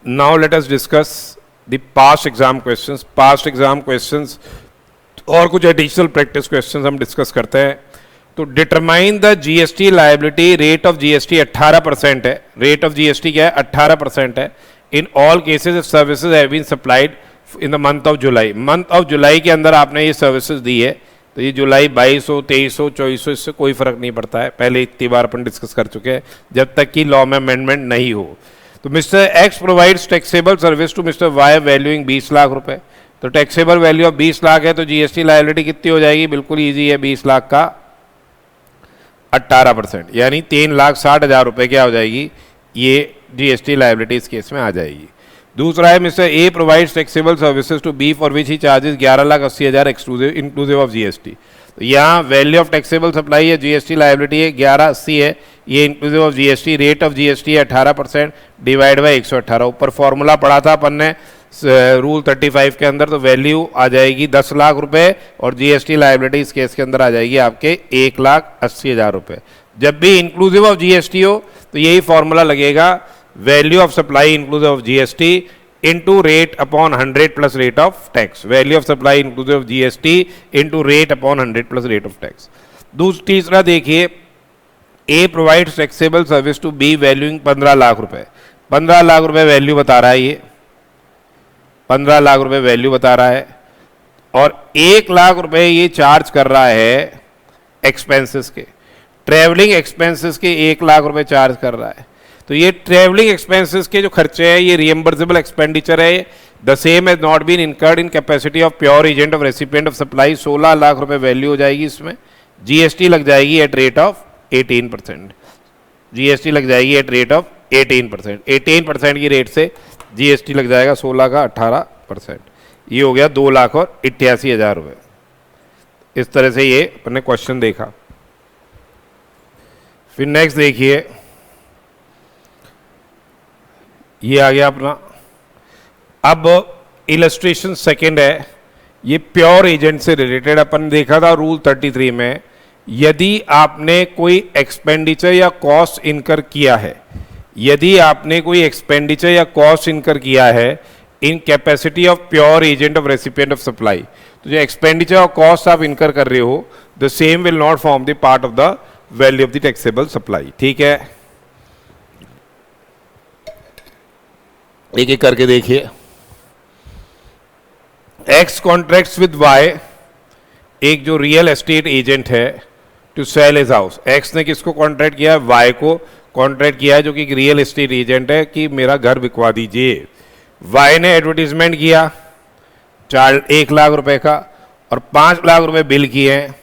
Now let us discuss the past exam questions. Past exam questions और कुछ additional practice questions हम discuss करते हैं. तो determine the GST liability. Rate of GST 18% है. Rate of GST क्या है? 18% है. In all cases services have been supplied in the month of July. Month of July के अंदर आपने ये सर्विसेज दी है, तो ये जुलाई 2200, 2300, 2400, इससे कोई फर्क नहीं पड़ता है. पहले इतनी बार अपन डिस्कस कर चुके हैं, जब तक कि लॉ में अमेंडमेंट नहीं हो. तो Mister X provides taxable service to Mister Y valuing 20 lakh रुपए. तो टैक्सेबल वैल्यू ऑफ 20 लाख है, तो जीएसटी लायबिलिटी कितनी हो जाएगी? बिल्कुल इजी है. 20 लाख का 18%, यानी 3,60,000 रुपए क्या हो जाएगी? ये जीएसटी लायबिलिटी इस केस में आ जाएगी. दूसरा है Mister A provides taxable services to B for which he charges 11,80,000 exclusive inclusive of GST. तो यहाँ वैल्यू ऑफ टैक्सेबल सप्लाई है, जीएसटी लायबिलिटी है 1180 है, ये inclusive of GST. Rate of GST है 18% डिवाइड बाई 118. ऊपर फॉर्मूला पढ़ा था अपन ने रूल 35 के अंदर. तो वैल्यू आ जाएगी 10 लाख रुपए और जीएसटी लायबिलिटी इस केस के अंदर आ जाएगी आपके 1,80,000 रुपए. जब भी इंक्लूसिव ऑफ जीएसटी हो तो यही फॉर्मूला लगेगा, value of supply inclusive of GST into rate upon 100 plus rate of tax. Value of supply inclusive of GST into rate upon 100 plus rate of tax. तीसरा देखिए, A provides taxable service to B valuing 15 lakh रुपए. 15 लाख रुपए value बता रहा है, ये 15 लाख रुपए value बता रहा है और 1 लाख रुपए ये चार्ज कर रहा है एक्सपेंसेस के. ट्रैवलिंग एक्सपेंसेस के 1 लाख रुपए चार्ज कर रहा है. तो ये ट्रैवलिंग एक्सपेंसेस के जो खर्चे हैं ये रिएम्बर्सेबल एक्सपेंडिचर है. The same has not been incurred in capacity of pure agent of recipient of supply. 16 lakh रुपए वैल्यू हो जाएगी इसमें. जीएसटी लग जाएगी एट रेट ऑफ 18%. जीएसटी लग जाएगी एट रेट ऑफ 18%. 18% की रेट से जीएसटी लग जाएगा 16 का 18%. ये हो गया 2,88,000 रुपये. इस तरह से ये अपने क्वेश्चन देखा. फिर नेक्स्ट देखिए, ये आ गया अपना. अब इलस्ट्रेशन सेकंड है, ये प्योर एजेंट से रिलेटेड. अपन देखा था रूल 33 में, यदि आपने कोई एक्सपेंडिचर या कॉस्ट इनकर किया है, यदि आपने कोई एक्सपेंडिचर या कॉस्ट इनकर किया है in capacity of pure agent of recipient of supply, तो जो एक्सपेंडिचर और कॉस्ट आप इनकर कर रहे हो, the same will not form the part of the value of the taxable supply. ठीक है, एक एक करके देखिए. एक्स कॉन्ट्रैक्ट्स विद वाई, एक जो रियल एस्टेट एजेंट है, to sell his house. X ने किसको कॉन्ट्रैक्ट किया है? वाई को कॉन्ट्रैक्ट किया है, जो कि एक रियल एस्टेट एजेंट है, कि मेरा घर बिकवा दीजिए. वाई ने एडवर्टीजमेंट किया 1 लाख रुपए का और 5 लाख रुपए बिल किए हैं.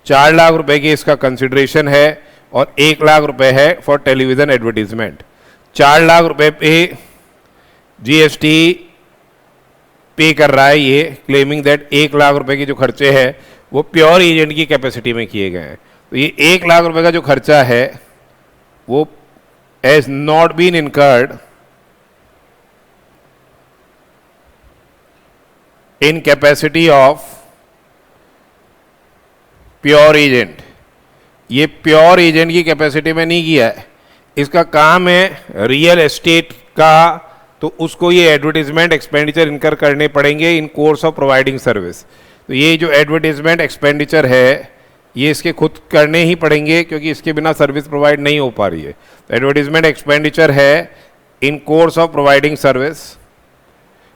4 लाख रुपए की इसका कंसिडरेशन है और 1 लाख रुपए है फॉर टेलीविजन एडवर्टीजमेंट. 4 लाख रुपए पे जीएसटी पे कर रहा है ये, क्लेमिंग दैट 1 लाख रुपए के जो खर्चे हैं वो प्योर एजेंट की कैपेसिटी में किए गए हैं. तो ये 1 लाख रुपए का जो खर्चा है वो has not been incurred in capacity of pure agent. ये प्योर एजेंट की कैपेसिटी में नहीं किया है. इसका काम है रियल एस्टेट का, तो उसको ये एडवर्टीजमेंट एक्सपेंडिचर इनकर करने पड़ेंगे इन कोर्स ऑफ प्रोवाइडिंग सर्विस. तो ये जो एडवर्टीजमेंट एक्सपेंडिचर है ये इसके खुद करने ही पड़ेंगे, क्योंकि इसके बिना सर्विस प्रोवाइड नहीं हो पा रही है. तो एडवर्टीजमेंट एक्सपेंडिचर है in course of providing service.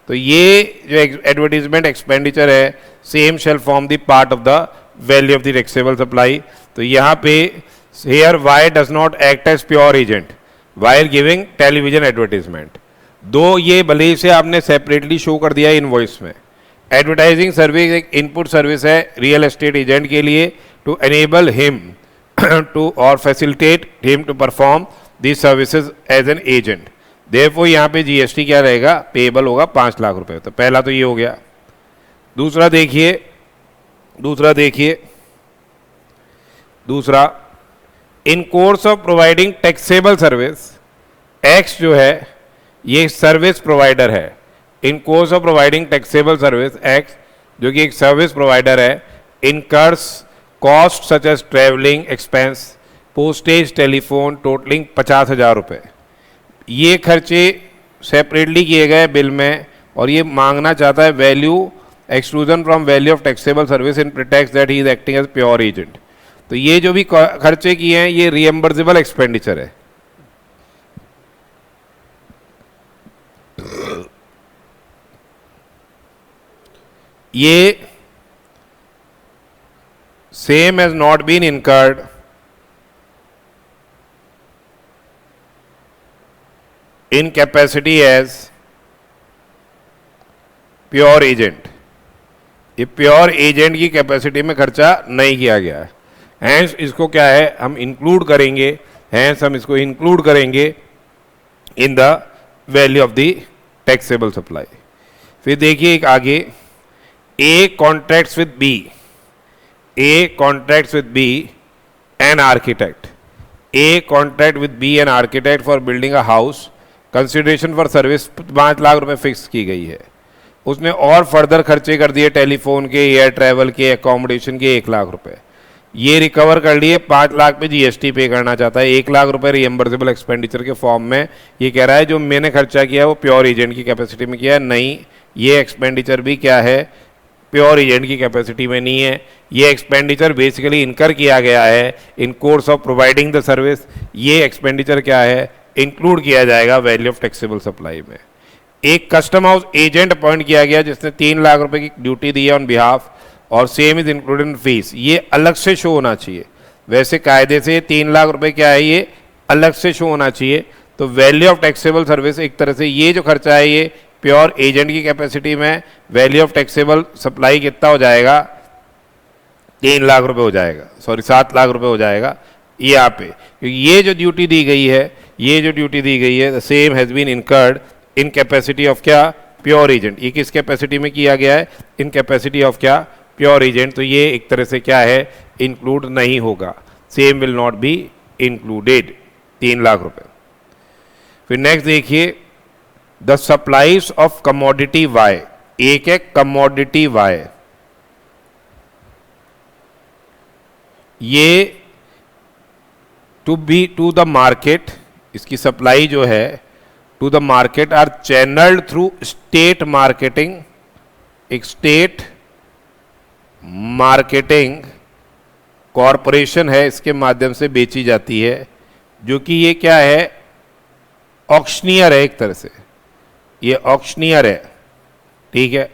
तो ये जो एडवर्टीजमेंट एक्सपेंडिचर है same shall form the part of the value of the taxable supply. तो यहाँ पे here Y does not act as pure agent while giving television advertisement. दो ये भले से आपने सेपरेटली शो कर दिया इनवॉइस में. एडवर्टाइजिंग सर्विस एक इनपुट सर्विस है रियल एस्टेट एजेंट के लिए, टू एनेबल हिम टू और facilitate him to perform this services as an agent. Therefore यहाँ पे जीएसटी क्या रहेगा? पेएबल होगा 5 लाख रुपए. तो पहला तो ये हो गया. दूसरा in course of providing taxable service, X जो है ये सर्विस प्रोवाइडर है. In course of providing taxable service, X जो कि एक सर्विस प्रोवाइडर है, incurs cost such as travelling expense, postage, telephone, totalling 50,000 रुपये. ये खर्चे सेपरेटली किए गए बिल में, और ये मांगना चाहता है value exclusion from value of taxable service in pretext that he is acting as pure agent. तो ये जो भी खर्चे किए हैं ये रिएम्बर्सेबल एक्सपेंडिचर है। ये same has not been incurred in capacity as pure agent. ये प्योर एजेंट की कैपेसिटी में खर्चा नहीं किया गया है, हैंस इसको क्या है हम इंक्लूड करेंगे, हैंस हम इसको इंक्लूड करेंगे in the value of the taxable supply. फिर देखिए एक आगे, A contracts with B, A contracts with B an architect. A contract with B an architect for building a house. Consideration for service 5 lakh रुपए fix की गई है। उसने और फर्दर खर्चे कर दिए टेलीफोन के, एयर ट्रैवल के, एकोमोडेशन के 1 लाख रुपए। ये रिकवर कर लिए, 5 लाख पे जीएसटी पे करना चाहता है। 1 लाख रुपए रिएम्बर्सेबल एक्सपेंडिचर के फॉर्म में ये कह रहा है जो मैंने खर्चा किया है वो प्योर एजेंट की कैपेसिटी में किया है। नहीं, ये एक्सपेंडिचर भी क्या है प्योर एजेंट की कैपेसिटी में नहीं है। ये एक्सपेंडिचर बेसिकली इनकर किया गया है in course of providing the service. ये एक्सपेंडिचर क्या है इंक्लूड किया जाएगा वैल्यू ऑफ टैक्सेबल सप्लाई में। एक कस्टम हाउस एजेंट अपॉइंट किया गया जिसने 3 लाख रुपए की ड्यूटी दी है ऑन बिहाफ, और same is included in fees. ये अलग से शो होना चाहिए, वैसे कायदे से 3 लाख रुपए क्या है ये अलग से शो होना चाहिए। तो वैल्यू ऑफ टैक्सेबल सर्विस एक तरह से ये जो खर्चा है ये प्योर एजेंट की कैपेसिटी में, वैल्यू ऑफ टैक्सेबल सप्लाई कितना हो जाएगा 3 लाख रुपए हो जाएगा, सॉरी 7 लाख रुपए हो जाएगा यहाँ पे। क्योंकि ये जो ड्यूटी दी गई है, ये जो ड्यूटी दी गई है same has been incurred in capacity of क्या प्योर एजेंट। ये किस कैपेसिटी में किया गया है इन कैपेसिटी ऑफ क्या प्योर एजेंट। तो ये एक तरह से क्या है इंक्लूड नहीं होगा, same will not be included 3 lakh रुपए। फिर नेक्स्ट देखिए the supplies of commodity Y. एक है कमोडिटी वाई, ये टू द मार्केट, इसकी सप्लाई जो है to the market are channelled through state marketing. एक स्टेट मार्केटिंग कॉरपोरेशन है, इसके माध्यम से बेची जाती है, जो कि ये क्या है ऑक्शनियर है एक तरह से, ये ऑक्शनियर है, ठीक है,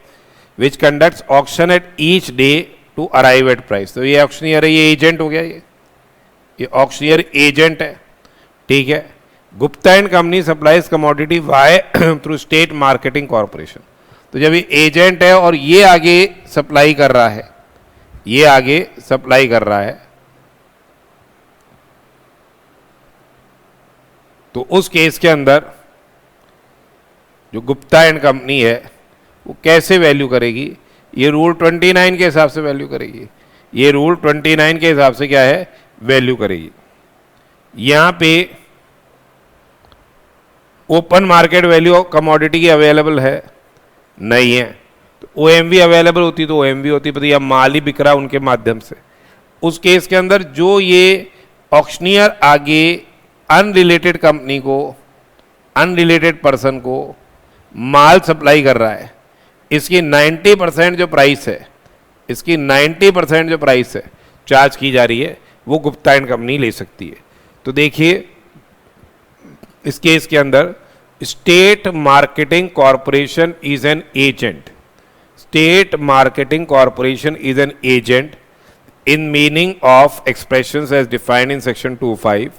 which conducts auction at each day to arrive at price. तो ये ऑक्शनियर है, ये एजेंट हो गया, ये ऑक्शनियर एजेंट है, ठीक है। Gupta and company supplies commodity Y through state marketing corporation. तो जब ये एजेंट है और ये आगे सप्लाई कर रहा है, ये आगे सप्लाई कर रहा है, तो उस केस के अंदर जो गुप्ता एंड कंपनी है वो कैसे वैल्यू करेगी, ये रूल 29 के हिसाब से वैल्यू करेगी। ये रूल 29 के हिसाब से क्या है वैल्यू करेगी। यहां पे ओपन मार्केट वैल्यू कमोडिटी की अवेलेबल है नहीं है, तो ओएमवी अवेलेबल होती तो ओएमवी होती, पर यह माल ही बिक रहा उनके माध्यम से। उस केस के अंदर जो ये ऑक्शनियर आगे अनरिलेटेड कंपनी को, अनरिलेटेड पर्सन को माल सप्लाई कर रहा है, इसकी 90% जो प्राइस है, इसकी 90% जो प्राइस है चार्ज की जा रही है, वो गुप्ता एंड कंपनी ले सकती है। तो देखिए इस केस के अंदर state marketing corporation is an agent. State marketing corporation is an agent in meaning of expressions as defined in section 25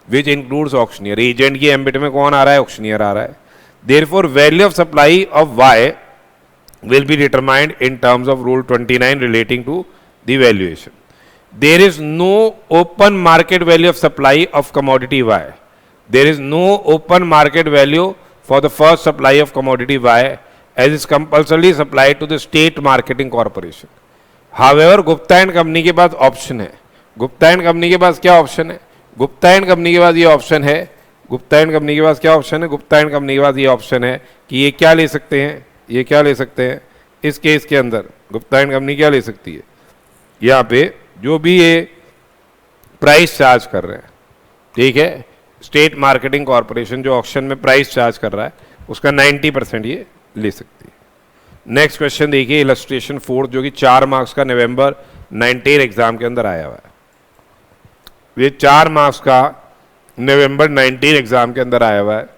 which includes auctioneer. Agent की एम्बिट में कौन आ रहा है, ऑक्शनियर आ रहा है। Therefore value of supply of Y will be determined in terms of rule 29 relating to the valuation. There is no open market value of supply of commodity Y. There is no open market value for the first supply of commodity Y as is compulsorily supplied to the state marketing corporation. However, Gupta and Company के पास option है। Gupta and company के पास क्या option है, Gupta and company के पास ये option है, Gupta and company के पास क्या ऑप्शन है, गुप्ता एंड कंपनी के पास ये ऑप्शन है कि ये क्या ले सकते हैं, ये क्या ले सकते हैं। इस केस के अंदर गुप्ता एंड कंपनी क्या ले सकती है, यहाँ पे जो भी ये प्राइस चार्ज कर रहे हैं, ठीक है, स्टेट मार्केटिंग कॉरपोरेशन जो ऑक्शन में प्राइस चार्ज कर रहा है उसका 90% ये ले सकती है। नेक्स्ट क्वेश्चन देखिए, इलस्ट्रेशन 4, जो कि 4 मार्क्स का नवंबर 19 एग्जाम के अंदर आया हुआ है। ये 4 मार्क्स का नवंबर 19 एग्जाम के अंदर आया हुआ है।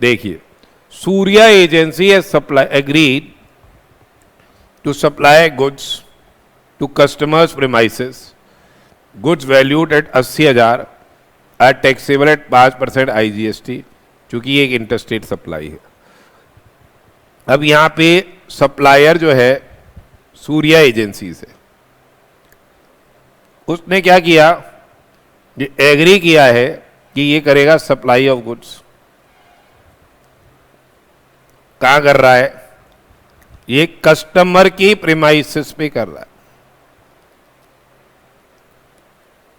देखिए, Surya agency has supply agreed to supply goods to customers premises, goods valued at 80,000 are taxable at 5% IGST, क्योंकि ये एक इंटरस्टेट सप्लाई है। अब यहां पे सप्लायर जो है सूर्या एजेंसी से, उसने क्या किया, ये एग्री किया है कि ये करेगा सप्लाई ऑफ गुड्स। कहां कर रहा है, ये कस्टमर की प्रीमाइसेस पे कर रहा है,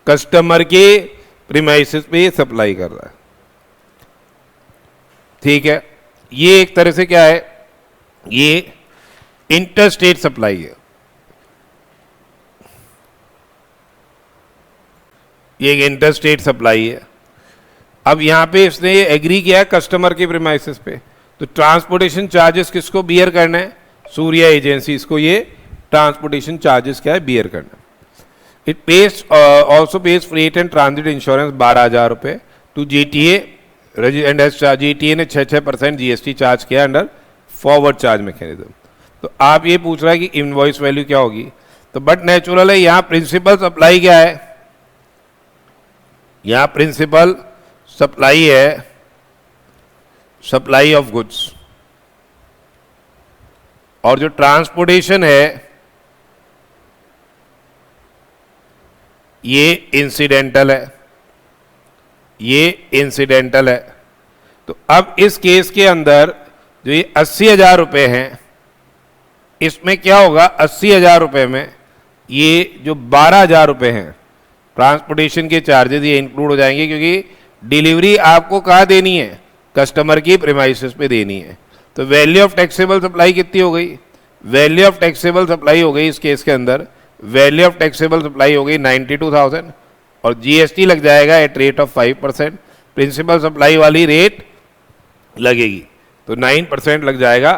कस्टमर के प्रीमाइसेस पे सप्लाई कर रहा है। ठीक है, ये एक तरह से क्या है, ये इंटरस्टेट सप्लाई है। ये एक इंटरस्टेट सप्लाई है। अब यहां पे इसने ये एग्री किया है कस्टमर के प्रीमाइसेस पे, तो ट्रांसपोर्टेशन चार्जेस किसको बियर करना है, सूर्या एजेंसी इसको ये ट्रांसपोर्टेशन चार्जेस क्या है बियर करना है। It pays also page freight and transit insurance 12,000 रुपए टू जीटीए, एंड जीटीए ने 6% GST चार्ज किया अंडर फॉरवर्ड चार्ज मैकेनिज्म। तो आप ये पूछ रहा है कि इनवॉइस वैल्यू क्या होगी, तो बट नेचुरल है, यहां प्रिंसिपल सप्लाई क्या है, यहां प्रिंसिपल सप्लाई है सप्लाई ऑफ गुड्स, और जो ट्रांसपोर्टेशन है ये इंसिडेंटल है, ये इंसिडेंटल है। तो अब इस केस के अंदर जो ये 80,000 रुपये हैं, इसमें क्या होगा, 80,000 रुपये में ये जो 12,000 रुपये हैं ट्रांसपोर्टेशन के चार्जेस ये इंक्लूड हो जाएंगे, क्योंकि डिलीवरी आपको कहाँ देनी है, कस्टमर की प्रीमाइसेस पे देनी है। तो वैल्यू ऑफ टैक्सेबल सप्लाई कितनी हो गई, वैल्यू ऑफ टैक्सेबल सप्लाई हो गई इस केस के अंदर, वैल्यू ऑफ टैक्सेबल सप्लाई हो गई 92,000, और GST लग जाएगा at rate of 5%, principal supply वाली रेट लगेगी तो 9% लग जाएगा,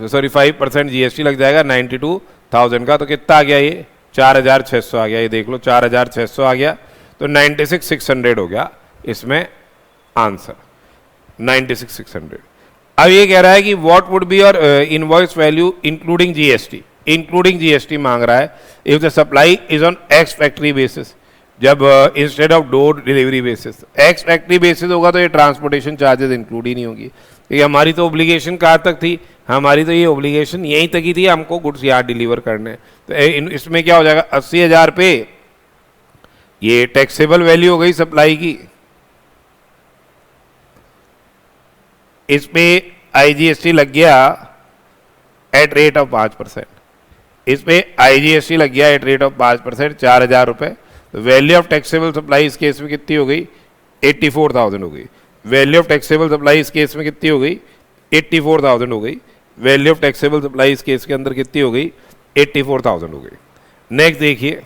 सॉरी 5% GST लग जाएगा 92,000 का। तो कितना आ गया, ये 4,600 आ गया, ये देख लो 4,600 आ गया, तो 96,600 हो गया इसमें आंसर, 96,600। अब ये कह रहा है कि what would be your invoice value including GST, including GST मांग रहा है, if the supply is on ex factory basis, जब instead of door delivery basis, ex factory basis होगा तो ये ट्रांसपोर्टेशन चार्जेस इंक्लूड ही नहीं होगी, क्योंकि हमारी तो ओब्लिगेशन कहाँ तक थी, हमारी तो ये ओब्लिगेशन यहीं तक ही थी, हमको गुड्स यहाँ डिलीवर करने। तो इसमें क्या हो जाएगा, 80,000 पे ये टैक्सेबल वैल्यू हो गई सप्लाई की, इस पे IGST लग गया एट रेट ऑफ 5%, इस पे IGST लग गया एट रेट ऑफ 5%, 4,000 रुपये। तो वैल्यू ऑफ टैक्सेबल सप्लाई इस केस में कितनी हो गई, 84,000 हो गई। वैल्यू ऑफ टैक्सेबल सप्लाई इस केस में कितनी हो गई, 84,000 हो गई। वैल्यू ऑफ टैक्सेबल सप्लाई इस केस के अंदर कितनी हो गई, 84,000 हो गई। नेक्स्ट देखिए,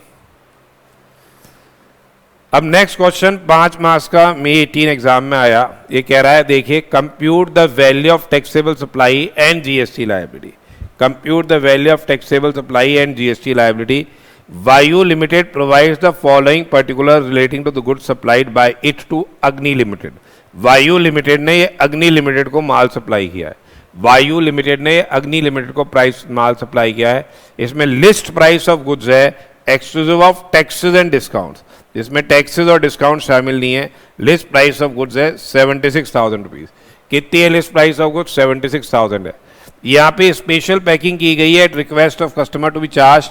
अब नेक्स्ट क्वेश्चन 5 मार्क्स का मई 18 एग्जाम में आया, ये कह रहा है देखिए, compute the value of taxable supply and GST liability, compute the value of taxable supply and GST liability, Vayu limited provides the following particular relating to the goods supplied by it to Agni limited. Vayu limited ने ये अग्नि limited को माल supply किया है, वायु limited ने अग्नि limited को प्राइस माल सप्लाई किया है। इसमें लिस्ट प्राइस ऑफ गुड्स है exclusive of taxes and discounts, इसमें टैक्सेस और डिस्काउंट शामिल नहीं है। लिस्ट प्राइस ऑफ गुड्स है 76,000 रुपीज। कितनी है लिस्ट प्राइस ऑफ गुड्स, 76,000 है। यहाँ पे स्पेशल पैकिंग की गई है at request of customer to be charge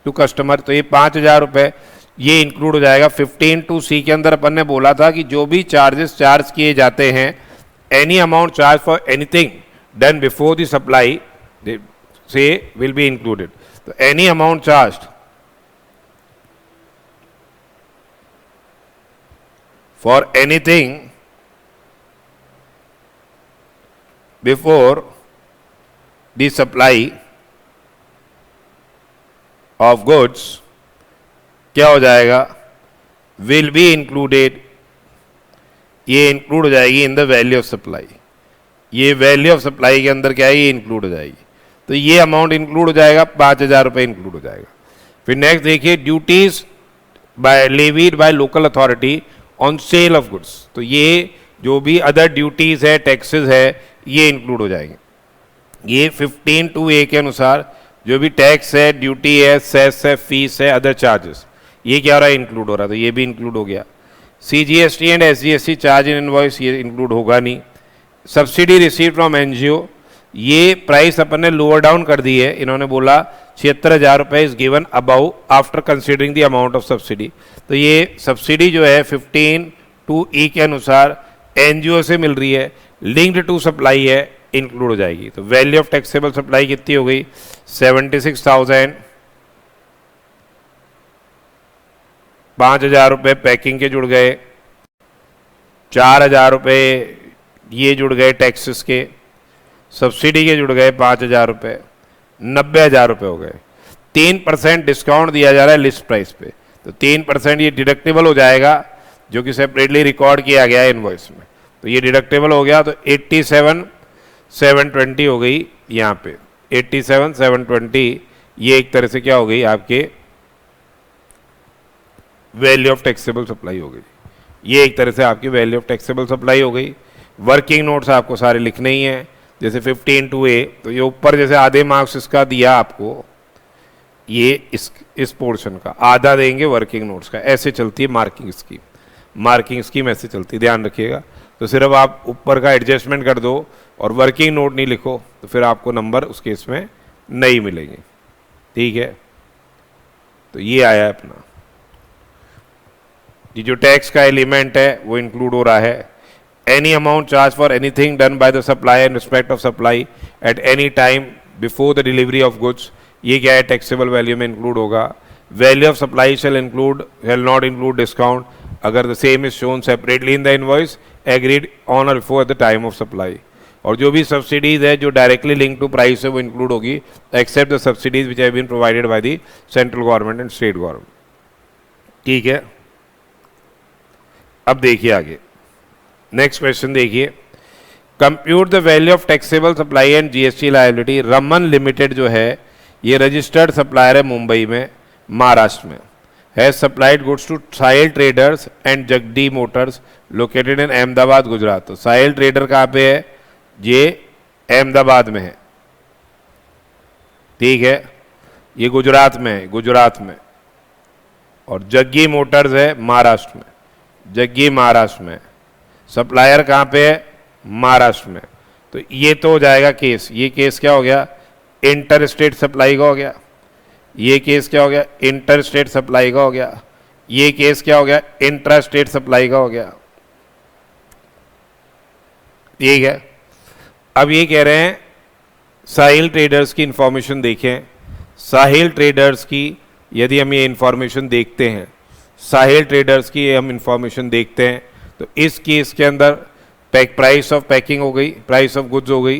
to customer, तो ये 5,000 रुपये ये इंक्लूड हो जाएगा। 15(2)(c) के अंदर अपन ने बोला था कि जो भी चार्जेस चार्ज किए जाते हैं, any amount charge for anything done before the supply से विल बी इंक्लूडेड। तो any amount charge for anything before the supply of goods क्या हो जाएगा, will be included, ये इंक्लूड हो जाएगी इन द वैल्यू ऑफ सप्लाई। ये वैल्यू ऑफ सप्लाई के अंदर क्या है, ये इंक्लूड हो जाएगी। तो ये अमाउंट इंक्लूड हो जाएगा, 5,000 रुपये इंक्लूड हो जाएगा। फिर नेक्स्ट देखिए, duties by levied by local authority on sale of goods. तो ये जो भी अदर ड्यूटीज है, टैक्सेस है, ये इंक्लूड हो जाएंगे। ये 15(2)(a) के अनुसार जो भी टैक्स है, ड्यूटी है, सेस है, फीस है, अदर चार्जेस, ये क्या हो रहा है, इंक्लूड हो रहा है। तो ये भी इंक्लूड हो गया। CGST and SGST charge in invoice, ये इंक्लूड होगा नहीं। सब्सिडी रिसीव फ्रॉम NGO, ये प्राइस अपन ने लोअर डाउन कर दी है। इन्होंने बोला 76,000 रुपये is given about after considering the amount of subsidy. तो ये सब्सिडी जो है 15(2)(e) के अनुसार NGO से मिल रही है, लिंक्ड टू सप्लाई है, इंक्लूड हो जाएगी। तो वैल्यू ऑफ टैक्सेबल सप्लाई कितनी हो गई, 76,000। 5,000 रुपये पैकिंग के जुड़ गए, 4,000 रुपये ये जुड़ गए टैक्सेस के, सब्सिडी के जुड़ गए 5,000 रुपये, 90,000 रुपये हो गए। 3% डिस्काउंट दिया जा रहा है लिस्ट प्राइस पे, तो 3% ये डिडक्टेबल हो जाएगा, जो कि सेपरेटली रिकॉर्ड किया गया है इनवॉइस में। तो ये डिडक्टेबल हो गया, तो 87,720 हो गई यहाँ पे। 87,720 ये एक तरह से क्या हो गई, आपके वैल्यू ऑफ टैक्सेबल सप्लाई हो गई। ये एक तरह से आपकी वैल्यू ऑफ टैक्सेबल सप्लाई हो गई। वर्किंग नोट्स आपको सारे लिखने ही हैं, जैसे 15(2)(a, तो ये ऊपर जैसे आधे मार्क्स इसका दिया आपको, ये इस पोर्शन का आधा देंगे वर्किंग नोट्स का। ऐसे चलती है मार्किंग स्कीम, मार्किंग स्कीम ऐसे चलती है, ध्यान रखिएगा। तो सिर्फ आप ऊपर का एडजस्टमेंट कर दो और वर्किंग नोट नहीं लिखो, तो फिर आपको नंबर उस केस में नहीं मिलेंगे, ठीक है। तो ये आया अपना, ये जो टैक्स का एलिमेंट है वो इंक्लूड हो रहा है। Any amount charge for anything done by the supplier in respect of supply at any time before the delivery of goods, ये क्या है, टैक्सेबल वैल्यू में इंक्लूड होगा। Value of supply shall not include discount अगर the same is shown separately in the invoice agreed on और before the time of supply. और जो भी सब्सिडीज है जो डायरेक्टली लिंक टू प्राइस है वो इंक्लूड होगी, except the subsidies which have been provided by the central government and state government, ठीक है। अब देखिए आगे, नेक्स्ट क्वेश्चन देखिए, compute the value of taxable supply and GST liability. Raman limited जो है ये रजिस्टर्ड सप्लायर है मुंबई में, महाराष्ट्र में, has supplied goods to Sahil traders and Jagdi motors located in Ahmedabad, Gujarat. तो साहिल ट्रेडर कहाँ पे है, ये अहमदाबाद में है, ठीक है, ये गुजरात में है, गुजरात में। और जग्गी मोटर्स है महाराष्ट्र में, जग्गी महाराष्ट्र में। सप्लायर कहाँ पे है, महाराष्ट्र में। तो ये तो हो जाएगा केस, ये केस क्या हो गया, इंटर स्टेट सप्लाई का हो गया। ये केस क्या हो गया, इंटर स्टेट सप्लाई का हो गया। ये केस क्या हो गया, इंट्रा स्टेट सप्लाई का हो गया, ठीक है। अब ये कह रहे हैं साहिल ट्रेडर्स की इंफॉर्मेशन देखें। साहिल ट्रेडर्स की यदि हम ये इंफॉर्मेशन देखते हैं, साहिल ट्रेडर्स की हम इंफॉर्मेशन देखते हैं, तो इस केस के अंदर प्राइस ऑफ पैकिंग हो गई, प्राइस ऑफ गुड्स हो गई,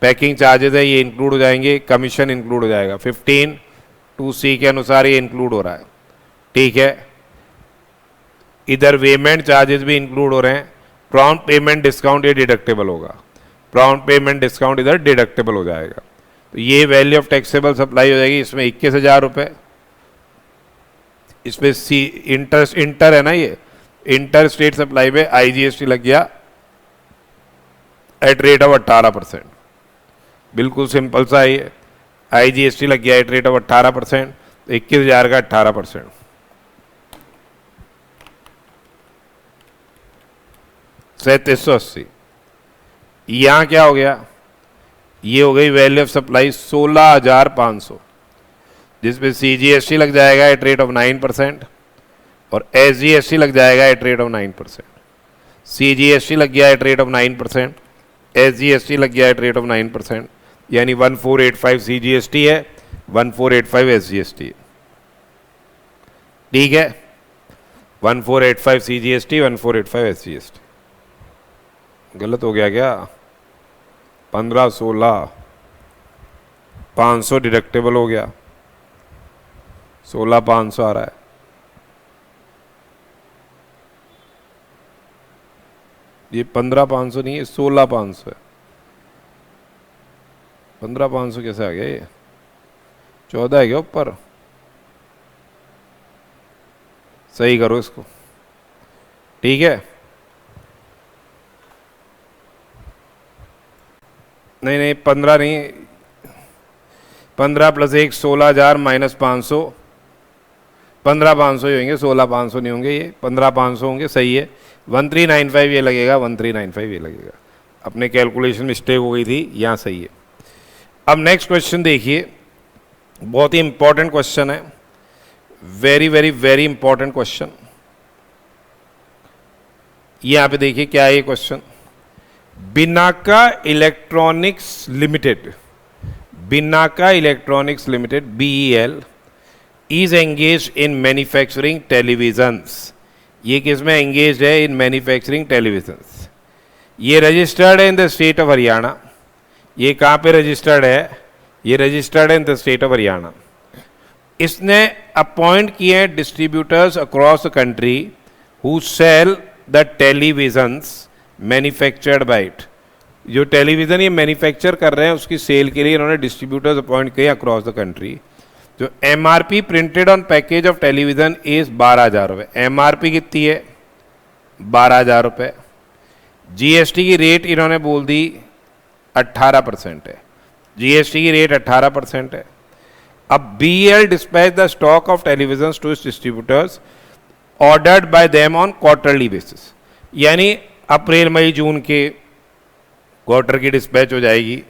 पैकिंग चार्जेस है ये इंक्लूड हो जाएंगे, कमीशन इंक्लूड हो जाएगा। 15(2)(c) के अनुसार ये इंक्लूड हो रहा है, ठीक है। इधर पेमेंट चार्जेस भी इंक्लूड हो रहे हैं। प्रॉम्प्ट पेमेंट डिस्काउंट ये डिडक्टेबल होगा, प्रॉम्प्ट पेमेंट डिस्काउंट इधर डिडक्टेबल हो जाएगा। तो ये वैल्यू ऑफ टैक्सेबल सप्लाई हो जाएगी, इसमें 21,000 रुपये। इसमें इंटर है ना, ये इंटर स्टेट सप्लाई पे IGST लग गया एट रेट ऑफ 18%, बिल्कुल सिंपल सा है ये। IGST लग गया एट रेट ऑफ 18%, तो 21,000 का 18%, 3780। यहाँ क्या हो गया, ये हो गई वैल्यू ऑफ सप्लाई 16,500, जिसमें CGST लग जाएगा एट रेट ऑफ 9% और SGST लग जाएगा एट रेट ऑफ 9%। CGST लग गया एट रेट ऑफ 9%, SGST लग गया एट रेट ऑफ 9%, यानी 1485 CGST है, 1485 SGST है, ठीक है। 1485 CGST, 1485 SGST। गलत हो गया क्या, 15, 16, 500 डिडक्टेबल हो गया, 16,500 आ रहा है। ये 15,500 नहीं है, 16,500 है। 15,500 कैसे आ गया ये? 14 है क्या ऊपर? सही करो इसको, ठीक है। नहीं नहीं 15 नहीं, 15 + 1 16,000 - 500, 15,500 ही होंगे, 16,500 नहीं होंगे, ये 15,500 होंगे, सही है। 1395 ये लगेगा, 1395 ये लगेगा। अपने कैलकुलेशन मिस्टेक हो गई थी, यहाँ सही है। अब नेक्स्ट क्वेश्चन देखिए, बहुत ही इंपॉर्टेंट क्वेश्चन है, very very very important question. यहाँ पे देखिए क्या है ये question. Binaca electronics limited, Binaca electronics limited BEL is engage in manufacturing televisions. ये किस में एंगेज है? In manufacturing televisions. ये रजिस्टर्ड है in the state of Haryana. ये कहाँ पे रजिस्टर्ड है? ये रजिस्टर्ड है in the state of Haryana. इसने अपॉइंट किए हैं distributors across the country who cell the televisions manufactured by it. जो टेलीविज़न ये मैन्युफैक्चर कर रहे हैं उसकी सेल के लिए इन्होंने डिस्ट्रीब्यूटर्स अपॉइंट किए अक्रॉस द कंट्री। जो MRP printed on package of television is 12,000 रुपये। MRP कितनी है? 12,000 रुपये। GST की रेट इन्होंने बोल दी 18% है। GST की रेट 18% है। अब BEL dispatch the stock of television to its distributors ordered by them on quarterly basis. यानी अप्रैल मई जून के क्वार्टर की डिस्पैच हो जाएगी,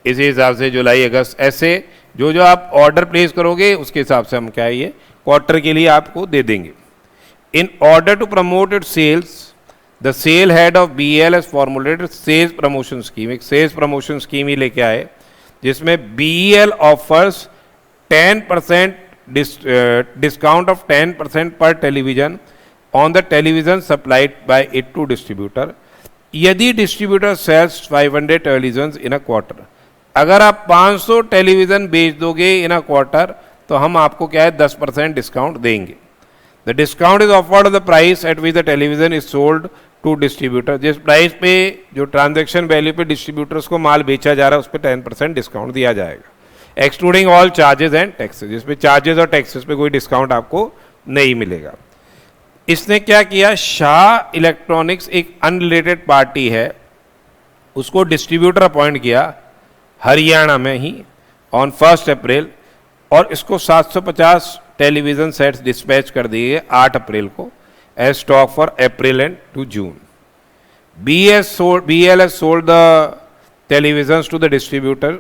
इसी हिसाब से जुलाई अगस्त, ऐसे जो जो आप ऑर्डर प्लेस करोगे उसके हिसाब से हम क्या है ये क्वार्टर के लिए आपको दे देंगे। In order to promote it sales, the sale head of BEL has formulated sales promotion scheme. एक सेल्स प्रमोशन स्कीम ही लेके आए जिसमें BEL offers 10% discount of 10% per television on the television supplied by it to distributor यदि distributor sells 500 television in a quarter. अगर आप 500 television बेच दोगे इन अ क्वार्टर तो हम आपको क्या है 10% डिस्काउंट देंगे। The discount is offered the price at which the television is sold to distributor. जिस प्राइस पे जो ट्रांजैक्शन वैल्यू पे डिस्ट्रीब्यूटर्स को माल बेचा जा रहा है उस पर 10% डिस्काउंट दिया जाएगा, excluding all charges and taxes. जिसपे चार्जेस और टैक्सेस पे कोई डिस्काउंट आपको नहीं मिलेगा। इसने क्या किया, शाह इलेक्ट्रॉनिक्स एक अनरिलेटेड पार्टी है, उसको डिस्ट्रीब्यूटर अपॉइंट किया हरियाणा में ही ऑन 1 अप्रैल, और इसको 750 टेलीविजन सेट्स डिस्पैच कर दिए 8 अप्रैल को as stock for April and to June. BEL has sold the televisions to the distributor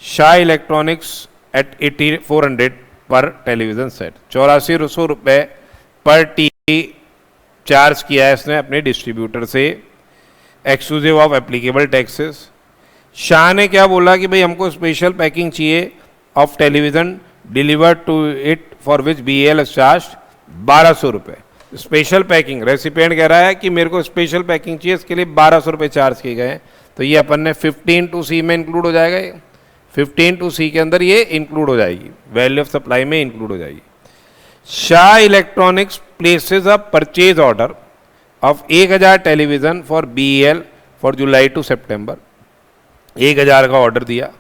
Shah Electronics at 8,400 पर टेलीविजन सेट। 8400 रुपये पर टीवी चार्ज किया है इसने अपने डिस्ट्रीब्यूटर से, exclusive of applicable taxes. Shah ने क्या बोला कि भाई हमको स्पेशल पैकिंग चाहिए of television delivered to it for which BEL has charged 1,200 रुपये। स्पेशल पैकिंग, रेसिपिएंट कह रहा है कि मेरे को स्पेशल पैकिंग चाहिए, इसके लिए 1,200 रुपये चार्ज किए गए हैं। तो ये अपन ने 15(2)(c) में इंक्लूड हो जाएगा, ये 15(2)(c) के अंदर ये इंक्लूड हो जाएगी, वैल्यू ऑफ सप्लाई में इंक्लूड हो जाएगी। Shah electronics places a purchase order of 1,000 television for BEL for July to September. 1,000 का ऑर्डर दिया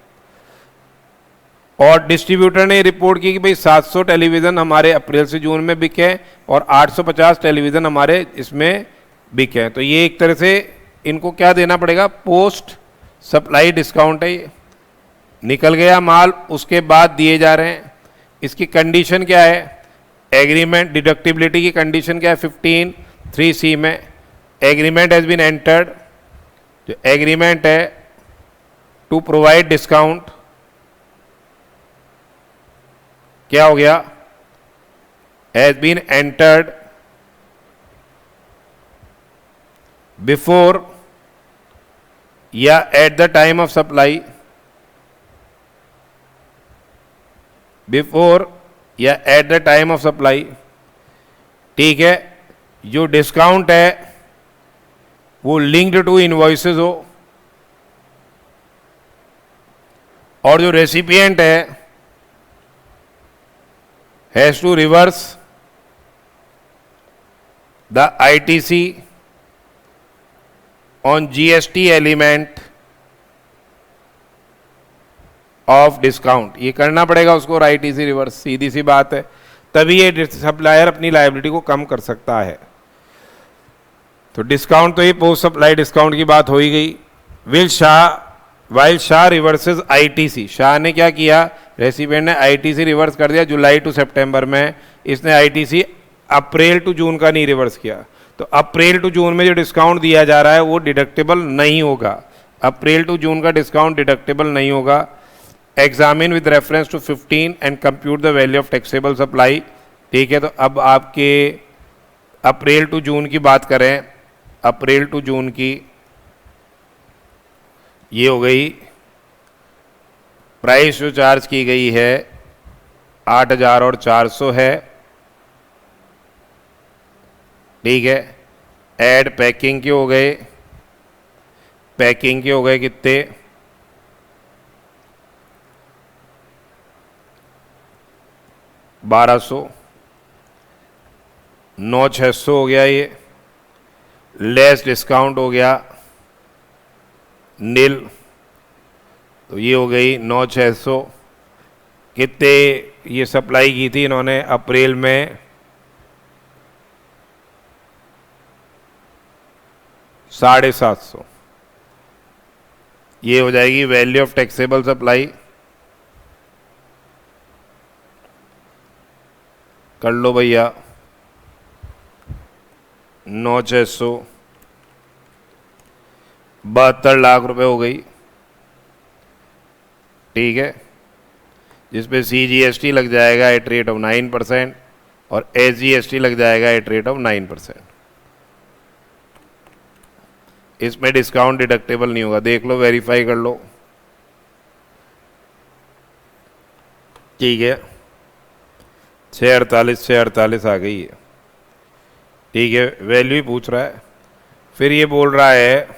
और डिस्ट्रीब्यूटर ने रिपोर्ट की कि भाई 700 टेलीविज़न हमारे अप्रैल से जून में बिके और 850 टेलीविज़न हमारे इसमें बिके हैं। तो ये एक तरह से इनको क्या देना पड़ेगा, पोस्ट सप्लाई डिस्काउंट है, ये निकल गया माल उसके बाद दिए जा रहे हैं। इसकी कंडीशन क्या है, एग्रीमेंट डिडक्टिबिलिटी की कंडीशन क्या है 15(3)(c) में, एग्रीमेंट हैज़ बीन एंटर्ड। जो एग्रीमेंट है टू प्रोवाइड डिस्काउंट, क्या हो गया, हैज बीन एंटर्ड बिफोर या at the time of supply, before या at the time of supply. ठीक है, जो डिस्काउंट है वो लिंक्ड टू इनवॉइसेस हो, और जो रेसिपिएंट है has to reverse the ITC on GST element of discount, ये करना पड़ेगा उसको ITC रिवर्स, सीधी सी बात है, तभी ये सप्लायर अपनी लायबिलिटी को कम कर सकता है। तो डिस्काउंट तो ये पोस्ट सप्लाई डिस्काउंट की बात हो ही गई। While Shah reverses ITC, Shah ने क्या किया, रेसिपिएंट ने ITC रिवर्स कर दिया जुलाई टू सितंबर में, इसने ITC अप्रैल टू जून का नहीं रिवर्स किया। तो अप्रैल टू जून में जो डिस्काउंट दिया जा रहा है वो डिडक्टेबल नहीं होगा, अप्रैल टू जून का डिस्काउंट डिडक्टेबल नहीं होगा। Examine with reference to 15 and compute the value of taxable supply. ठीक है, तो अब आपके अप्रैल टू जून की बात करें, अप्रैल टू जून की ये हो गई, प्राइस जो चार्ज की गई है 8,000 और 400 है। ठीक है, ऐड पैकिंग के हो गए, पैकिंग के हो गए कितने, 1200, 9,600 हो गया, ये लेस डिस्काउंट हो गया नील, तो ये हो गई 9,600। कितने ये सप्लाई की थी इन्होंने अप्रैल में, 750, ये हो जाएगी वैल्यू ऑफ टैक्सेबल सप्लाई। कर लो भैया, 9,600, 72 लाख रुपए हो गई। ठीक है, जिसपे CGST लग जाएगा एट रेट ऑफ 9% और SGST लग जाएगा एट रेट ऑफ 9%। इसमें डिस्काउंट डिडक्टेबल नहीं होगा, देख लो, वेरीफाई कर लो। ठीक है, 648 आ गई है। ठीक है, वैल्यू ही पूछ रहा है, फिर ये बोल रहा है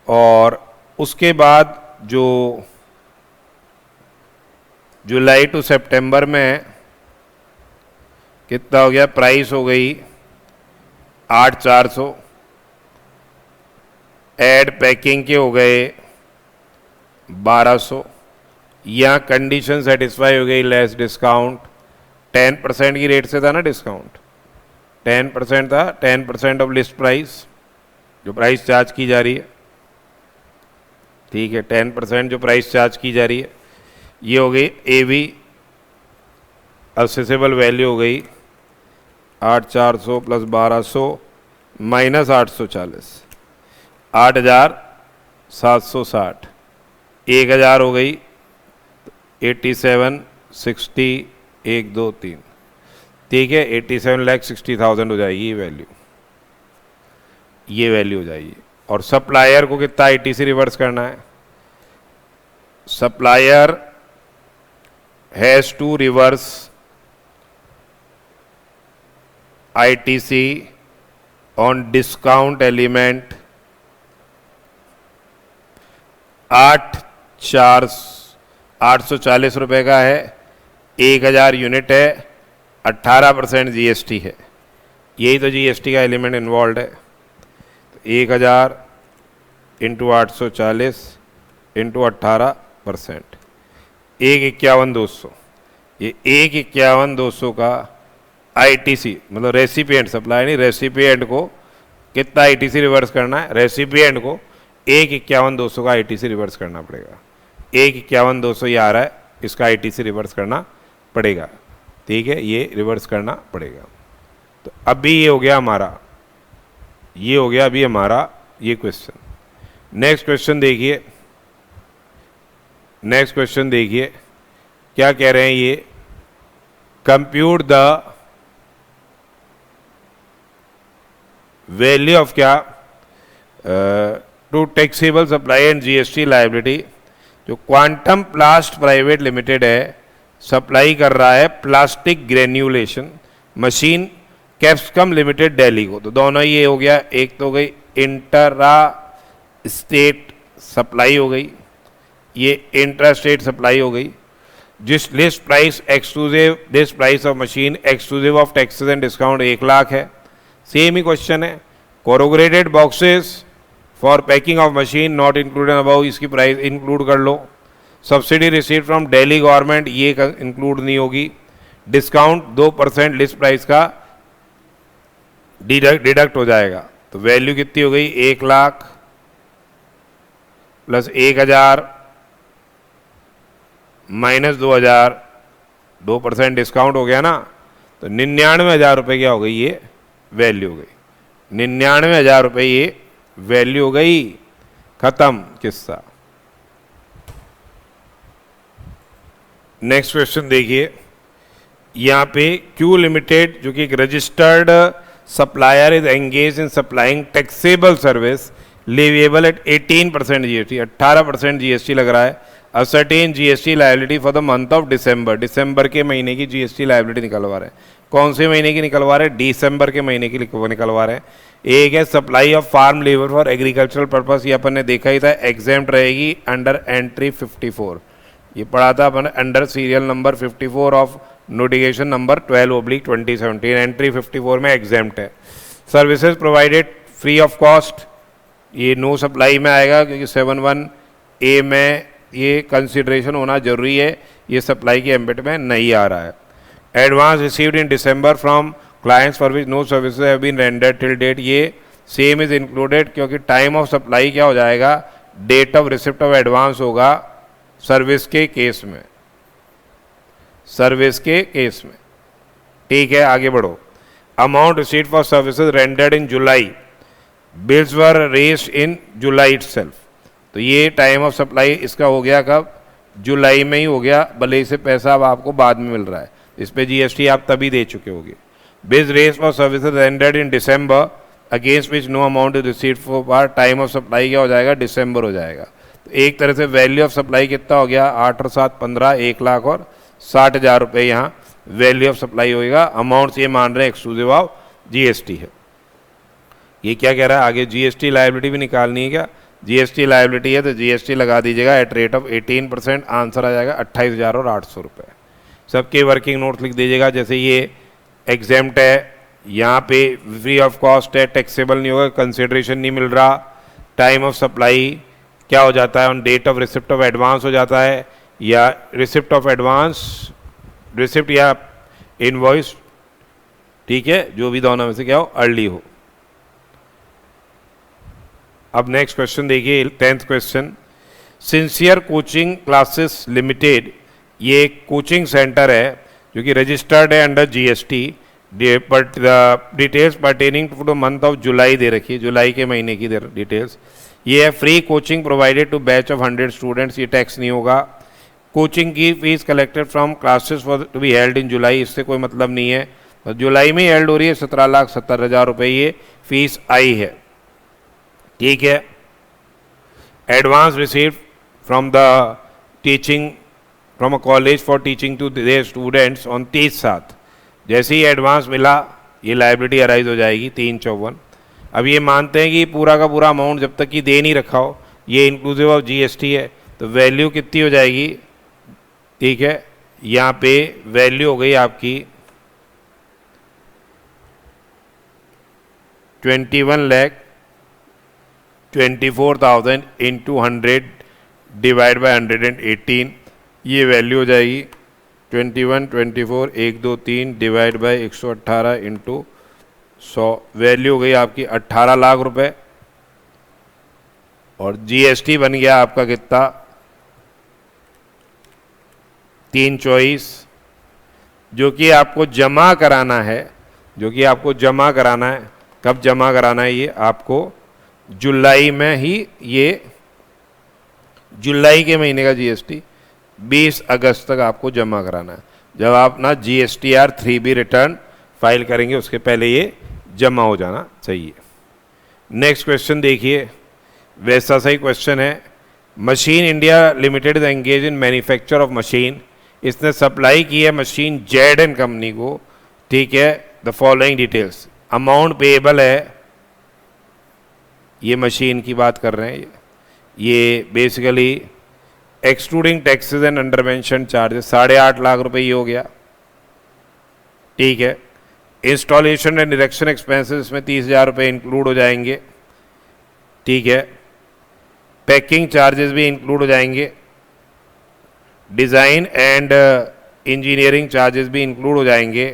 और उसके बाद जो जुलाई टू सितंबर में कितना हो गया, प्राइस हो गई 8,400, ऐड पैकिंग के हो गए 1200, यहाँ कंडीशन सेटिस्फाई हो गई, लेस डिस्काउंट, 10% की रेट से था ना डिस्काउंट, 10% था, 10% ऑफ लिस्ट प्राइस जो प्राइस चार्ज की जा रही है। ठीक है, 10% जो प्राइस चार्ज की जा रही है, ये हो गई AV असेसेबल वैल्यू हो गई 8,400 प्लस 1200 माइनस 840, 8,760, 1,000 हो गई, 87, 60, 1, 2, 3। ठीक है, 87,60,000 हो जाएगी ये वैल्यू हो जाएगी। और सप्लायर को कितना ITC रिवर्स करना है, supplier has to reverse ITC on discount element 840 रुपए का है, 1,000 यूनिट है, 18% GST है, यही तो GST का एलिमेंट इन्वॉल्व है। तो 1,000 इंटू 840 इंटू 18%, 1,51,200, ये 1,51,200 का ITC, मतलब रेसिपिएंट, सप्लाई नहीं, रेसिपिएंट को कितना ITC रिवर्स करना है, रेसिपिएंट को 1,51,200 का ITC रिवर्स करना पड़ेगा। 1,51,200 ये आ रहा है, इसका ITC रिवर्स करना पड़ेगा। ठीक है, ये रिवर्स करना पड़ेगा। तो अभी ये हो गया हमारा, ये हो गया अभी हमारा ये क्वेश्चन। नेक्स्ट क्वेश्चन देखिए, नेक्स्ट क्वेश्चन देखिए क्या कह रहे हैं ये, कंप्यूट द वैल्यू ऑफ क्या to taxable supply and GST liability. जो क्वांटम प्लास्ट प्राइवेट लिमिटेड है, सप्लाई कर रहा है plastic granulation machine capscom limited Delhi को। तो दोनों ये हो गया, एक तो हो गई इंटरा स्टेट सप्लाई हो गई, ये इंट्रा स्टेट सप्लाई हो गई। जिस list price exclusive, list price of machine exclusive of taxes and discount 1 lakh है। सेम ही क्वेश्चन है, corrugated boxes for packing of machine not included above, इसकी प्राइस इंक्लूड कर लो। Subsidy receive from Delhi government, ये इंक्लूड नहीं होगी। डिस्काउंट 2% लिस्ट प्राइस का डिडक्ट हो जाएगा। तो वैल्यू कितनी हो गई, 1 लाख प्लस 1000 माइनस 2000, 2% डिस्काउंट हो गया ना, तो 99,000 रुपये क्या हो गई, ये वैल्यू हो गई। 99,000 रुपये ये वैल्यू हो गई। खत्म किस्सा। नेक्स्ट क्वेश्चन देखिए, यहाँ पे क्यू लिमिटेड जो कि एक registered supplier is engage in supplying taxable service leviable at 18% GST, 18% GST लग रहा है। Ascertain GST liability for the month of December, दिसंबर के महीने की जीएसटी लायबिलिटी निकलवा रहे हैं। कौन से महीने की निकलवा रहे हैं, दिसंबर के महीने की निकलवा रहे हैं। एक है supply of farm labour for agricultural purpose, ये अपन ने देखा ही था, एग्जेम्प्ट रहेगी अंडर एंट्री 54, ये पढ़ा था अपन under serial number 54 of notification number 12/2017, entry 54 में एग्जेम्प्ट है। Services provided free of cost, ये नो सप्लाई में आएगा क्योंकि 71A में ये कंसिडरेशन होना जरूरी है, ये सप्लाई के एम्बिट में नहीं आ रहा है। Advance received in December from clients for which no services have been rendered till date, ये सेम इज इंक्लूडेड क्योंकि टाइम ऑफ सप्लाई क्या हो जाएगा, date of receipt of advance होगा सर्विस के केस में, सर्विस के केस में। ठीक है, आगे बढ़ो। Amount received for services rendered in July, bills were raised in July itself, तो ये टाइम ऑफ सप्लाई इसका हो गया कब, जुलाई में ही हो गया, भले इसे पैसा अब आपको बाद में मिल रहा है, इस पे जीएसटी आप तभी दे चुके होगे। Bills raised for services rendered in December against which no amount is received for, time of supply क्या हो जाएगा, दिसंबर हो जाएगा। तो एक तरह से वैल्यू ऑफ सप्लाई कितना हो गया, 8 और 7 15, 1,60,000 रुपये यहाँ वैल्यू ऑफ सप्लाई होएगा। अमाउंट्स ये मान रहे हैं एक्सक्लूसिव ऑफ जीएसटी है। ये क्या कह रहा है आगे, जीएसटी लायबिलिटी भी निकालनी है क्या, जीएसटी लायबिलिटी है तो जीएसटी लगा दीजिएगा एट रेट ऑफ 18%, आंसर आ जाएगा 28,800 रुपये। सबके वर्किंग नोट्स लिख दीजिएगा, जैसे ये एग्जेम्प्ट है, यहाँ पे फ्री ऑफ कॉस्ट है, टैक्सेबल नहीं होगा, कंसिडरेशन नहीं मिल रहा, टाइम ऑफ सप्लाई क्या हो जाता है, on date of receipt of advance हो जाता है, या रिसिप्ट ऑफ एडवांस, रिसिप्ट या इनवॉइस, ठीक है, जो भी दोनों में से क्या हो, अर्ली हो। अब नेक्स्ट क्वेश्चन देखिए, 10th question. Sincere coaching classes limited, ये एक कोचिंग सेंटर है जो कि रजिस्टर्ड है under GST, but details pertaining to the month of July दे रखी है, जुलाई के महीने की डिटेल्स। ये है free coaching provided to batch of 100 students, ये टैक्स नहीं होगा। कोचिंग की fees collected from classes for to be held in July, इससे कोई मतलब नहीं है, तो जुलाई में ही हेल्ड हो रही है। 17,70,000 रुपये ये फीस आई है। ठीक है, advance received from the teaching from a college for teaching to their students on 30/7, जैसे ही एडवांस मिला ये लायबिलिटी अराइज हो जाएगी 3/54। अब ये मानते हैं कि पूरा का पूरा अमाउंट जब तक कि दे नहीं रखा हो, ये इंक्लूसिव ऑफ जीएसटी है, तो वैल्यू कितनी हो जाएगी, ठीक है, यहाँ पे वैल्यू हो गई आपकी 21,24,000 इंटू 100 डिवाइड बाई 118, ये वैल्यू हो जाएगी 21, 24, 1, 2, 3 डिवाइड बाई 118 इंटू 100, वैल्यू हो गई आपकी 18 लाख रुपए। और जीएसटी बन गया आपका कितना, 3/24, जो कि आपको जमा कराना है, जो कि आपको जमा कराना है। कब जमा कराना है, ये आपको जुलाई में ही, ये जुलाई के महीने का जीएसटी 20 अगस्त तक आपको जमा कराना है। जब आप ना GSTR 3B रिटर्न फाइल करेंगे उसके पहले ये जमा हो जाना चाहिए। नेक्स्ट क्वेश्चन देखिए, वैसा सही क्वेश्चन है। Machine India limited is engage in manufacture of machine, इसने सप्लाई की है मशीन जेड कंपनी को, ठीक है। The following details, amount payable है, ये मशीन की बात कर रहे हैं, ये basically excluding taxes and under mention charges 8.5 lakh रुपए ये हो गया, ठीक है। इंस्टॉलेशन एंड इरेक्शन एक्सपेंसेस इसमें 30,000 रुपये इंक्लूड हो जाएंगे। ठीक है, पैकिंग चार्जेस भी इंक्लूड हो जाएंगे, डिज़ाइन एंड इंजीनियरिंग चार्जेस भी इंक्लूड हो जाएंगे,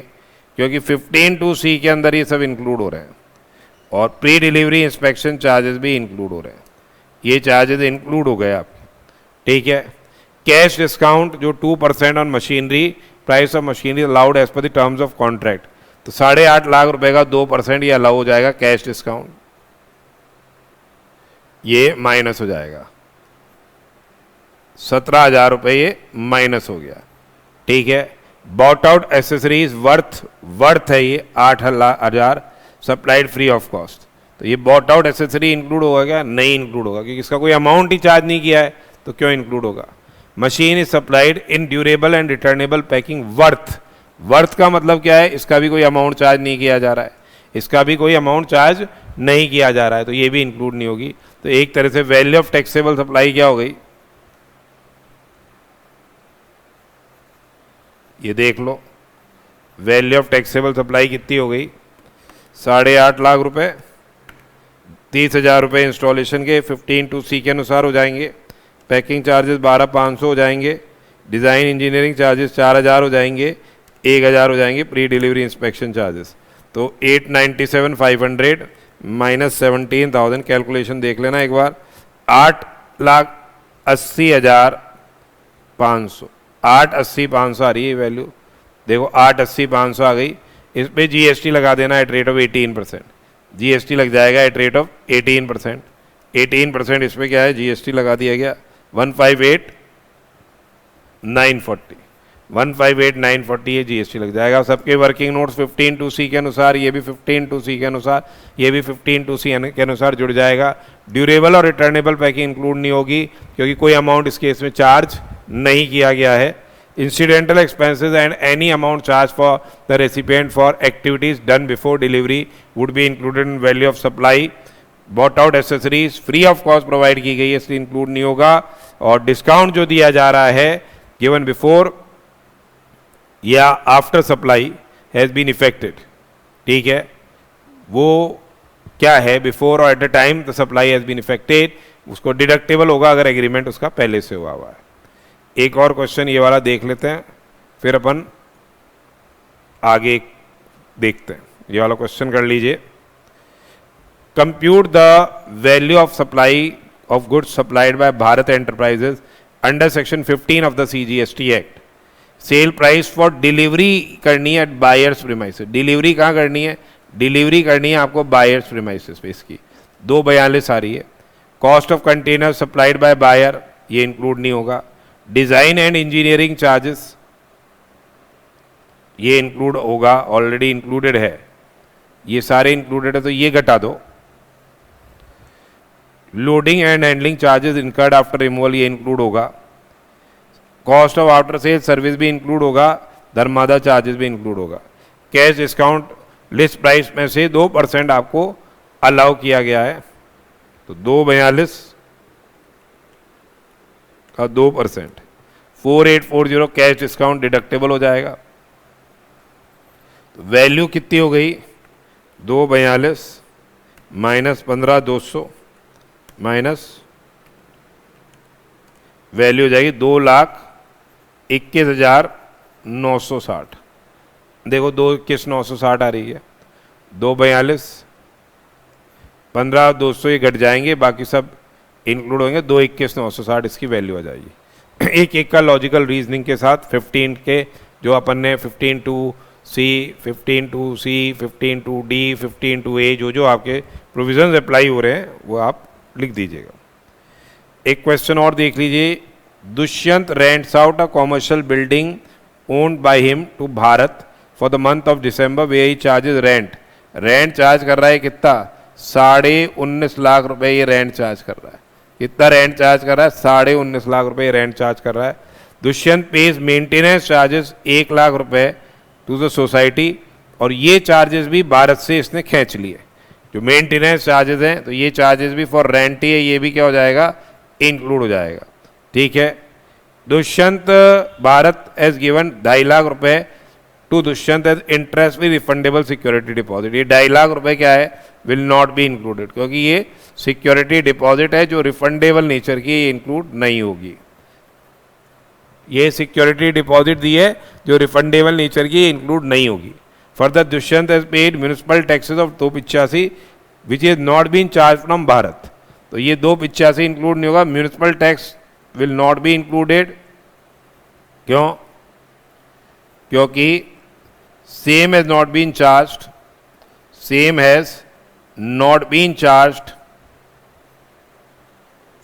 क्योंकि 15(2)(c) के अंदर ये सब इंक्लूड हो रहे हैं, और प्री डिलीवरी इंस्पेक्शन चार्जेस भी इंक्लूड हो रहे हैं। ये चार्जेस इंक्लूड हो गए आपके, ठीक है। कैश डिस्काउंट जो 2% on machinery, price of machinery allowed as per the terms of contract, तो 8.5 लाख रुपए का 2% ये अलाउ हो जाएगा कैश डिस्काउंट, ये माइनस हो जाएगा, 17,000 रुपये ये माइनस हो गया, ठीक है। बॉट आउट एसेसरीज वर्थ है ये 8,000 सप्लाइड फ्री ऑफ कॉस्ट, तो ये बॉट आउट एसेसरी इंक्लूड होगा क्या? नहीं इंक्लूड होगा, क्योंकि इसका कोई अमाउंट ही चार्ज नहीं किया है, तो क्यों इंक्लूड होगा। Machine is supplied in durable and returnable packing worth का मतलब क्या है? इसका भी कोई अमाउंट चार्ज नहीं किया जा रहा है, इसका भी कोई अमाउंट चार्ज नहीं किया जा रहा है, तो ये भी इंक्लूड नहीं होगी। तो एक तरह से वैल्यू ऑफ टैक्सेबल सप्लाई क्या हो गई, ये देख लो, वैल्यू ऑफ टैक्सेबल सप्लाई कितनी हो गई? 8.5 लाख रुपए, 30,000 रुपये इंस्टॉलेशन के 15(2)(c) के अनुसार हो जाएंगे, पैकिंग चार्जेस 12,500 हो जाएंगे, डिज़ाइन इंजीनियरिंग चार्जेस 4,000 हो जाएंगे, 1,000 हो जाएंगे प्री डिलीवरी इंस्पेक्शन चार्जेस, तो 897,500 माइनस 17,000, कैलकुलेशन देख लेना एक बार, 8,80,500, 8,80,500 आ रही है वैल्यू, देखो 8,80,500 आ गई। इस पे जीएसटी लगा देना एट रेट ऑफ 18%, जीएसटी लग जाएगा एट रेट ऑफ 18%, 18% इस पे क्या है, जीएसटी लगा दिया गया, 158,940, 158,940 ये जीएसटी लग जाएगा। सबके वर्किंग नोट्स 15(2)(c) के अनुसार, ये भी 15(2)(c) के अनुसार, ये भी 15(2)(c) के अनुसार जुड़ जाएगा। ड्यूरेबल और रिटर्नेबल पैकिंग इंक्लूड नहीं होगी, क्योंकि कोई अमाउंट इस केस में चार्ज नहीं किया गया है। Incidental expenses and any amount charged for the recipient for activities done before delivery would be included in value of supply. Bought out accessories free of cost provide की गई है, इसलिए इंक्लूड नहीं होगा। और डिस्काउंट जो दिया जा रहा है given before या after supply has been effected, ठीक है, वो क्या है, बिफोर और at the time the supply has been effected, उसको डिडक्टेबल होगा अगर एग्रीमेंट उसका पहले से हुआ है। एक और क्वेश्चन ये वाला देख लेते हैं, फिर अपन आगे देखते हैं। ये वाला क्वेश्चन कर लीजिए। Compute the value of supply of goods supplied bye Bharat enterprises under section 15 of the CGST act. Sale price for delivery करनी है बायर्स प्रीमाइसेस। डिलीवरी कहाँ करनी है? डिलीवरी करनी है आपको बायर्स प्रीमाइसेस पे। इसकी 242 आ रही है। Cost of container supplied by buyer, ये इंक्लूड नहीं होगा। डिज़ाइन एंड इंजीनियरिंग चार्जेस ये इंक्लूड होगा, ऑलरेडी इंक्लूडेड है, ये सारे इंक्लूडेड है, तो ये घटा दो। Loading and handling charges incurred after removal, ये इंक्लूड होगा। Cost of after sale service भी इंक्लूड होगा, धर्मादा चार्जेस भी इंक्लूड होगा। कैश डिस्काउंट लिस्ट प्राइस में से 2% आपको अलाउ किया गया है, तो 242 का 2%, 4840 कैश डिस्काउंट डिडक्टेबल हो जाएगा। तो वैल्यू कितनी हो गई? 242 माइनस 15,200 माइनस वैल्यू हो जाएगी 2,21,960। देखो 2,21,960 आ रही है। 242 15,200 ये घट जाएंगे, बाकी सब इंक्लूड होंगे, 2,21,960 इसकी वैल्यू आ जाएगी। एक एक का लॉजिकल रीजनिंग के साथ 15 के जो अपन ने 15(2)(c), 15(2)(c), 15(2)(d), 15(2)(a) जो आपके प्रोविजंस अप्लाई हो रहे हैं वो आप लिख दीजिएगा। एक क्वेश्चन और देख लीजिए। Dushyant rents out a commercial building owned by him to Bharat for the month of December वे ही चार्जेस रेंट। रेंट चार्ज कर रहा है कितना? 19.5 लाख रुपए ये रेंट चार्ज कर रहा है। कितना रेंट चार्ज कर रहा है? 19.5 लाख रुपए रेंट चार्ज कर रहा है। Dushyant page maintenance charges 1 lakh रुपए टू द सोसाइटी, और ये चार्जेस भी भारत से इसने खींच लिए। जो मेंटेनेंस चार्जेस हैं तो ये चार्जेस भी फॉर रेंट ही है, ये भी क्या हो जाएगा? इंक्लूड हो जाएगा, ठीक है। दुष्यंत भारत एज गिवन 2.5 लाख रुपए टू दुष्यंत एज इंटरेस्ट भी रिफंडेबल सिक्योरिटी डिपॉजिट। ये 2.5 लाख रुपए क्या है? विल नॉट बी इंक्लूडेड, क्योंकि ये सिक्योरिटी डिपॉजिट है जो रिफंडेबल नेचर की, ये इंक्लूड नहीं होगी। ये सिक्योरिटी डिपॉजिट दी है जो रिफंडेबल नेचर की, इंक्लूड नहीं होगी। Further Dushyant has paid municipal taxes of 285 which is not been charge from Bharat. तो ये 285 इंक्लूड नहीं होगा, municipal tax will not be included. क्यों? क्योंकि same has not been charged, same has not been charged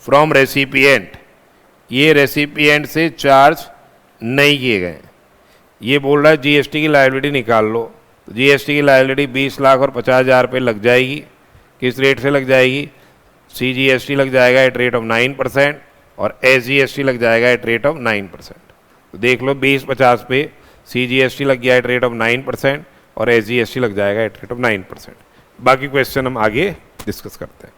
from recipient, ये recipient से charge नहीं किए गए। ये बोल रहा है जीएसटी की लायबिलिटी निकाल लो, तो जीएसटी की लायबिलिटी 20 लाख और 50,000 रुपये लग जाएगी। किस रेट से लग जाएगी? सीजीएसटी लग जाएगा एट रेट ऑफ 9% और एसजीएसटी लग जाएगा एट रेट ऑफ 9%। तो देख लो 20-50 पे सीजीएसटी लग गया एट रेट ऑफ 9% और एसजीएसटी लग जाएगा एट रेट ऑफ 9%। बाकी क्वेश्चन हम आगे डिस्कस करते हैं।